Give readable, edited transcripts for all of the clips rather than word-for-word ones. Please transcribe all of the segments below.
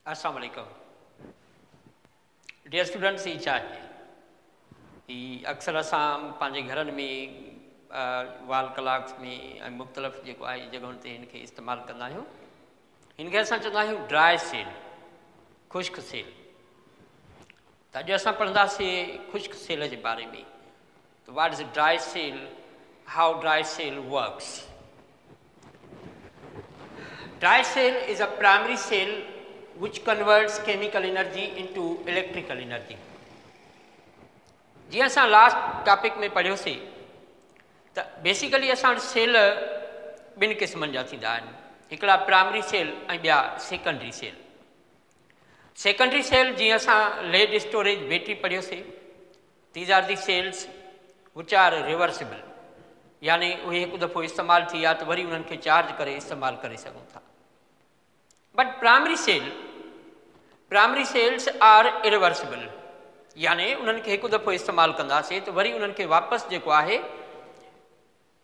अस्सलाम वालेकुम dear students. ई छा ही अक्सर असां पंहिंजे घरनि में वाल क्लाक्स में ऐं मुख़्तलिफ़ जेको आहे जॻहुनि ते हिन खे इस्तेमालु कंदा आहियूं। हिन खे असां चवंदा आहियूं ड्राई सेल, ख़ुश्क सेल। त अॼु असां पढ़ंदासीं ख़ुश्क सेल जे बारे में। त what is dry cell, how dry cell works. Dry cell is a primary cell which converts chemical energy into electrical energy. जी असां लास्ट टॉपिक में पढ़ियोसीं त बेसिकली असां वटि सेल ॿिनि क़िस्मनि जा थींदा आहिनि, हिकिड़ा प्राइमरी सेल ऐं ॿिया सेकेंडरी सेल। सेकेंडरी सेल जीअं असां लेड स्टोरेज बैटरी पढ़ियोसीं, these are the cells which are reversible, यानी उहे हिकु दफ़ो इस्तेमालु थी विया त वरी उन्हनि खे चार्ज करे इस्तेमालु करे सघूं था। But primary cells R irreversible, यानी उन्हनि खे हिकु दफ़ो इस्तेमालु कंदासीं त वरी उन्हनि खे वापसि जेको आहे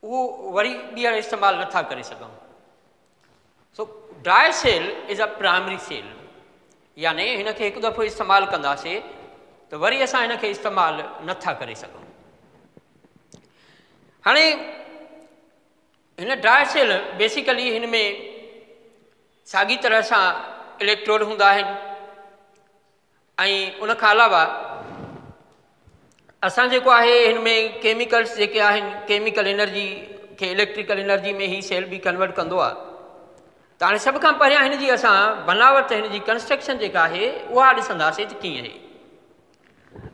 उहो वरी ॿीहर इस्तेमालु नथा करे सघूं। So dry cell is a primary cell, यानी हिन खे हिकु दफ़ो इस्तेमालु कंदासीं त वरी असां हिन खे इस्तेमालु नथा करे सघूं। हाणे हिन ड्राई सेल बेसिकली हिन में साॻी तरह सां इलेक्ट्रोड हूंदा आहिनि ऐं उन खां अलावा असां जेको आहे हिन में केमिकल्स जेके आहिनि, केमिकल एनर्जी खे इलेक्ट्रिकल एनर्जी में ही सेल बि कन्वर्ट कंदो आहे। त हाणे सभ खां पहिरियां हिन जी असां बनावट, हिन जी कंस्ट्रक्शन जेका आहे उहा ॾिसंदासीं त कीअं आहे।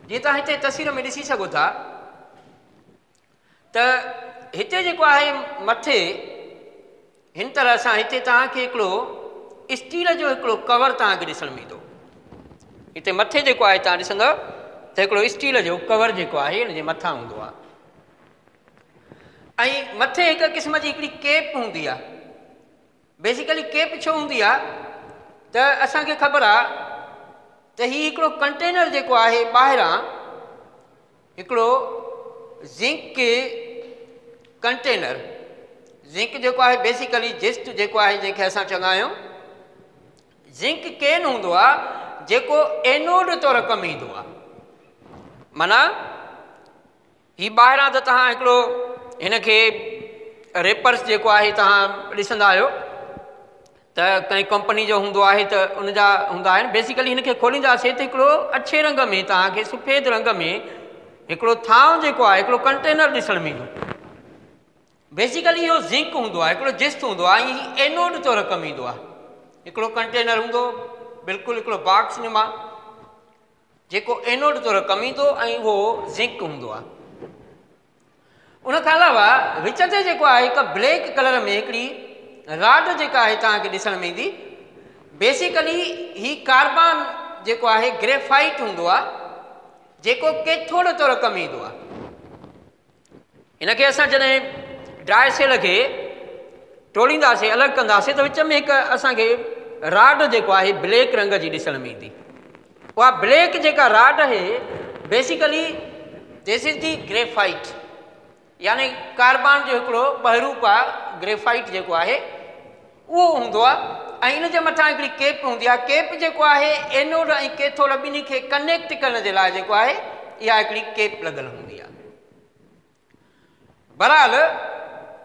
जीअं तव्हां हिते तस्वीर में ॾिसी सघो था त हिते जेको आहे मथे हिन तरह सां हिते तव्हांखे हिकिड़ो स्टील जो हिकिड़ो कवर तव्हांखे ॾिसण में ईंदो। हिते मथे जेको आहे तव्हां ॾिसंदव त हिकिड़ो स्टील जो कवर जेको आहे हिन जे मथां हूंदो आहे ऐं मथे हिकु क़िस्म जी हिकिड़ी केप हूंदी आहे। बेसिकली केप छो हूंदी आहे त असांखे ख़बर आहे त हीउ हिकिड़ो कंटेनर जेको आहे ॿाहिरां हिकिड़ो ज़िंक कंटेनर, ज़िंक जेको आहे बेसिकली जिस्ट जेको आहे जंहिंखे असां चवंदा आहियूं ज़िंक केन हूंदो आहे जेको एनोड तौरु कमु ईंदो आहे। माना हीउ ॿाहिरां त तव्हां हिकिड़ो हिन खे रेपर्स जेको आहे तव्हां ॾिसंदा आहियो त कंहिं कंपनी जो हूंदो आहे त उन जा हूंदा आहिनि। बेसिकली हिन खे खोलींदासीं त हिकिड़ो अछे रंग में तव्हांखे सफ़ेद रंग में हिकिड़ो थांव जेको आहे हिकिड़ो कंटेनर ॾिसण में ईंदो। बेसिकली इहो ज़िंक हूंदो आहे, हिकिड़ो जिस्ट हूंदो आहे, हीउ एनोड तौरु कमु ईंदो आहे। हिकिड़ो कंटेनर हूंदो बिल्कुलु हिकिड़ो बॉक्स नुमा जेको एनोड तौरु कमु ईंदो ऐं उहो ज़िंक हूंदो आहे। उन खां अलावा विच ते जेको आहे हिकु ब्लैक कलर में हिकिड़ी राड जेका आहे तव्हांखे ॾिसण में ईंदी। बेसिकली ही कार्बन जेको आहे ग्रेफाइट हूंदो आहे जेको कैथोड तौरु कमु ईंदो आहे। हिन खे असां जॾहिं ड्राई सेल खे टोड़ींदासीं, अलॻि कंदासीं त विच में हिकु असांखे राड जेको आहे ब्लैक रंग जी ॾिसण में ईंदी। उहा ब्लैक जेका राड आहे basically this is the graphite, यानी कार्बन जो हिकिड़ो बहरूप आहे। ग्रेफाइट जेको आहे उहो हूंदो आहे ऐं इन जे मथां हिकिड़ी केप हूंदी आहे। केप जेको आहे एनोड ऐं कैथोड ॿिन्ही खे कनेक्ट करण जे लाइ जेको आहे इहा हिकिड़ी केप लॻल हूंदी आहे। बहरहाल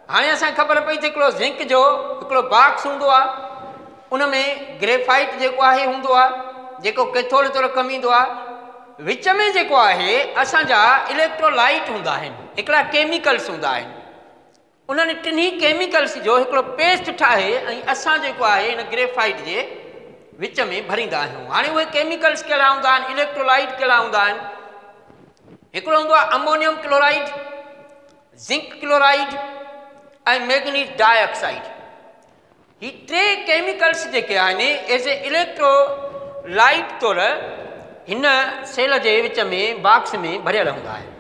हाणे असांखे ख़बर पई त हिकिड़ो ज़िंक जो हिकिड़ो बॉक्स हूंदो आहे, उन में ग्रेफाइट जेको आहे हूंदो आहे जेको कैथोड तौरु कमु ईंदो आहे। विच में जेको आहे असांजा इलेक्ट्रोलाइट हूंदा आहिनि, हिकिड़ा केमिकल्स हूंदा आहिनि। उन्हनि टिन्ही केमिकल्स जो हिकिड़ो पेस्ट ठाहे ऐं असां जेको आहे हिन ग्रेफाइट जे विच में भरींदा आहियूं। हाणे उहे केमिकल्स कहिड़ा हूंदा आहिनि, इलेक्ट्रोलाइट कहिड़ा हूंदा आहिनि। हिकिड़ो हूंदो आहे अमोनियम क्लोराइड, ज़िंक क्लोराइड ऐं मैग्नीज डाइऑक्साइड। ही टे केमिकल्स जेके आहिनि एज़ ए इलेक्ट्रोलाइट तौरु हिन सेल जे विच में बॉक्स में भरियल हूंदा आहिनि।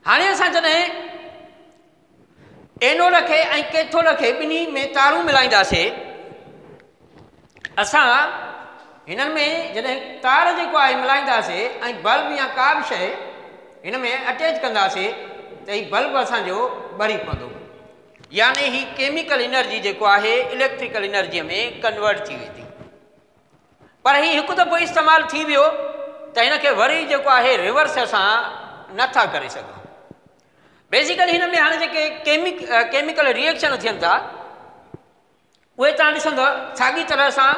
हाणे असां जॾहिं एनोड खे ऐं कैथोड खे ॿिन्ही में तारूं मिलाईंदासीं, असां हिननि में जॾहिं तार जेको आहे मिलाईंदासीं ऐं बल्ब या का बि शइ हिन में अटैच कंदासीं त हीउ बल्ब असांजो ॿरी पवंदो, यानी ही केमिकल एनर्जी जेको आहे इलेक्ट्रिकल एनर्जीअ में कन्वर्ट थी वेंदी। पर ही हिकु दफ़ो इस्तेमालु थी वियो त हिनखे वरी जेको आहे रिवर्स असां नथा करे सघूं। बेसिकली हिन में हाणे जेके केमिकल रिएक्शन थियनि था उहे तव्हां ॾिसंदव साॻी तरह सां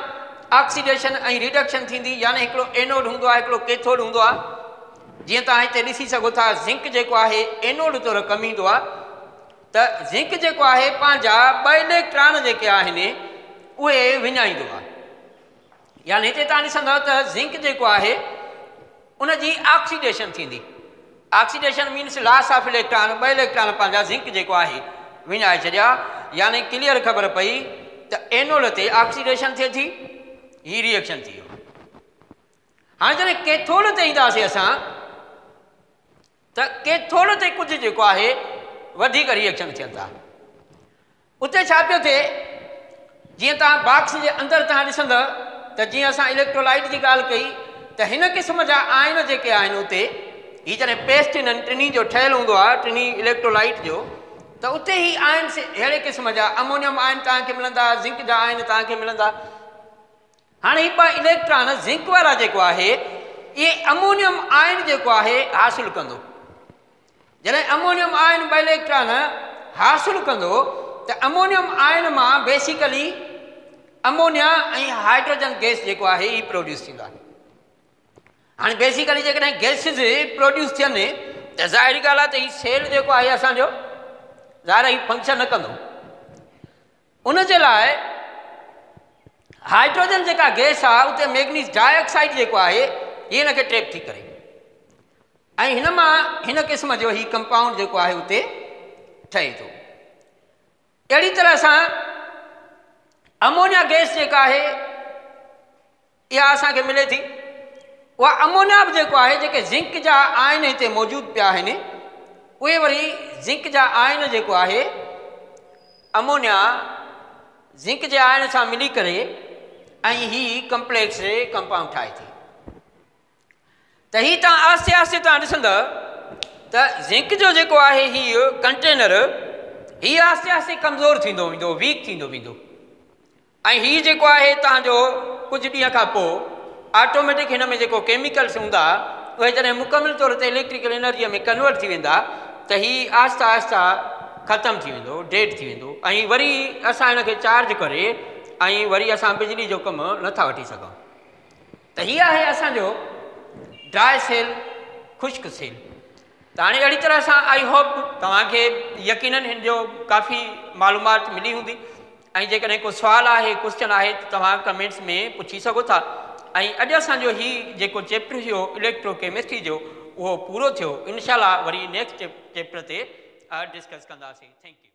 ऑक्सीडेशन ऐं रिडक्शन थींदी, यानी हिकिड़ो एनोड हूंदो आहे, हिकिड़ो कैथोड हूंदो आहे। जीअं तव्हां हिते ॾिसी सघो था ज़िंक जेको आहे एनोड तौरु कमु ईंदो आहे, त ज़िंक जेको आहे पंहिंजा 2 इलेक्ट्रॉन जेके आहिनि उहे विञाईंदो आहे। यानी हिते तव्हां ॾिसंदव त ज़िंक जेको आहे उनजी ऑक्सीडेशन थींदी। Oxidation means loss of electron, 2 electron पंहिंजा ज़िंक जेको आहे विञाए छॾिया। यानी क्लियर ख़बर पई त एनोड ते ऑक्सीडेशन थिए थी, ही रिएक्शन थी वियो। हाणे जॾहिं कैथोड ते ईंदासीं असां त कैथोड ते कुझु जेको आहे वधीक रिएक्शन थियनि था। उते छा पियो थिए, जीअं तव्हां बॉक्स जे अंदरि तव्हां ॾिसंदव त जीअं असां इलेक्ट्रोलाइट जी ॻाल्हि कई त हिन क़िस्म जा आयन जेके आहिनि उते ही जॾहिं पेस्ट हिननि टिनी जो ठहियलु हूंदो आहे, टिनी इलेक्ट्रोलाइट जो, त उते ही आयन अहिड़े क़िस्म जा अमोनियम आयन तव्हांखे मिलंदा, ज़िंक जा आयन तव्हांखे मिलंदा। हाणे ही 2 इलेक्ट्रॉन ज़िंक वारा जेको आहे इहे अमोनियम आयन जेको आहे हासिलु कंदो। जॾहिं अमोनियम आयन 2 इलेक्ट्रॉन हासिलु कंदो त अमोनियम आयन मां बेसिकली अमोनिया ऐं हाइड्रोजन गैस जेको आहे ही प्रोड्यूस थींदा। हाणे बेसिकली जेकॾहिं गैसिस प्रोड्यूस थियनि त ज़ाहिरी ॻाल्हि आहे त ही सेल जेको आहे असांजो ज़ाहिर ही फंक्शन न कंदो। उन जे लाइ हाइड्रोजन जेका गैस आहे उते मैग्नीज डाइऑक्साइड जेको आहे ही हिनखे ट्रैप थी करे ऐं हिन मां हिन क़िस्म जो ही कंपाउंड जेको आहे उते ठहे थो। अहिड़ी तरह सां अमोनिया गैस जेका आहे इहा असांखे मिले थी। उहा अमोनिया बि जेको आहे जेके ज़िंक जा आयन हिते मौजूदु पिया आहिनि उहे वरी ज़िंक जा आयन जेको आहे अमोनिया ज़िंक जे आयन सां मिली करे ऐं ही कम्प्लेक्स कंपाउंड ठाहे थी। त ही तव्हां आस्ते आस्ते तव्हां ॾिसंदव त ज़िंक जो जेको आहे हीउ कंटेनर ही आस्ते आस्ते कमज़ोर थींदो वेंदो, वीक थींदो वेंदो ऐं हीउ जेको आहे तव्हांजो कुझु ॾींहं खां पोइ ऑटोमेटिक हिन में जेको केमिकल्स हूंदा उहे जॾहिं मुकमिल तौर ते इलेक्ट्रिकल एनर्जीअ में कन्वर्ट थी वेंदा त ही आहिस्ता आहिस्ता ख़तमु थी वेंदो, डेड थी वेंदो ऐं वरी असां हिनखे चार्ज करे ऐं वरी असां बिजली जो कमु नथा वठी सघूं। त हीअ आहे असांजो ड्राई सेल, ख़ुश्क सेल। त हाणे अहिड़ी तरह सां आई होप तव्हांखे यकीनन हिन जो काफ़ी मालूमात मिली हूंदी ऐं जेकॾहिं को सुवालु आहे, क्वेश्चन आहे त तव्हां कमेंट्स में पुछी सघो था। ऐं अॼु असांजो ही जेको चैप्टर हुयो इलेक्ट्रोकेमिस्ट्री जो उहो पूरो थियो। इनशाला वरी नेक्स्ट चैप्टर ते डिस्कस कंदासीं। Thank U.